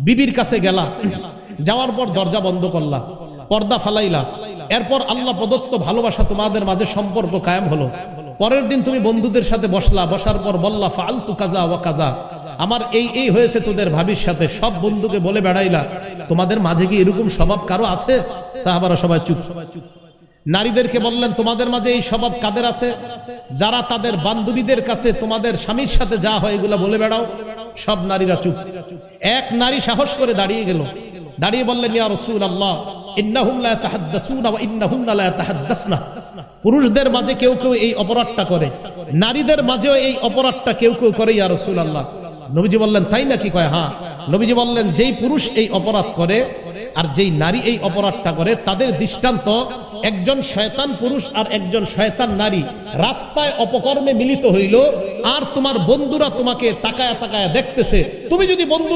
বিবির কাছে গেলা, যাওয়ার পর দরজা বন্ধ করলা, পর্দা ফালাইলা, এরপর আল্লাহ প্রদত্ত ভালোবাসা তোমাদের মাঝে সম্পর্ক কায়েম হলো। পরের দিন তুমি বন্ধুদের সাথে বসলা, বসার পর বললা ফালতু কাজা ওয়া কাজা, আমার এই হয়েছে তোদের ভাবির সাথে, সব বন্ধুকে বলে বেড়াইলা। তোমাদের মাঝে কি এরকম স্বভাব কারো আছে? সাহাবারা সবাই চুপ। নারীদেরকে বললেন তোমাদের মাঝে এই স্বভাব কাদের আছে? যারা তাদের বান্ধবীদের কাছে তোমাদের স্বামীর সাথে যা হয় এগুলা বলে বেড়াও। সব নারীরা চুপ। এক নারী সাহস করে দাঁড়িয়ে গেল, দাঁড়িয়ে বললেন ইয়া রাসূলুল্লাহ ইন্নাহুম লা ইয়াতাহাদ্দাসুনা ওয়া ইন্নাহুন্না লা ইয়াতাহাদ্দাসনা, পুরুষদের মাঝে কেউ কেউ এই অপরাধটা করে, নারীদের মাঝেও এই অপরাধটা কেউ কেউ করে ইয়া রাসূলুল্লাহ। নবীজি বললেন তাই নাকি? কয় হ্যাঁ। নবীজি বললেন যেই পুরুষ এই অপরাধ করে আর যেই নারী এই অপরাধটা করে তাদের দৃষ্টান্ত একজন শয়তান পুরুষ আর একজন শয়তান নারী রাস্তায় অপকর্মে মিলিত হইল, আর তোমার বন্ধুরা তোমাকে তাকায়া তাকায়া দেখতেছে। তুমি যদি বন্ধু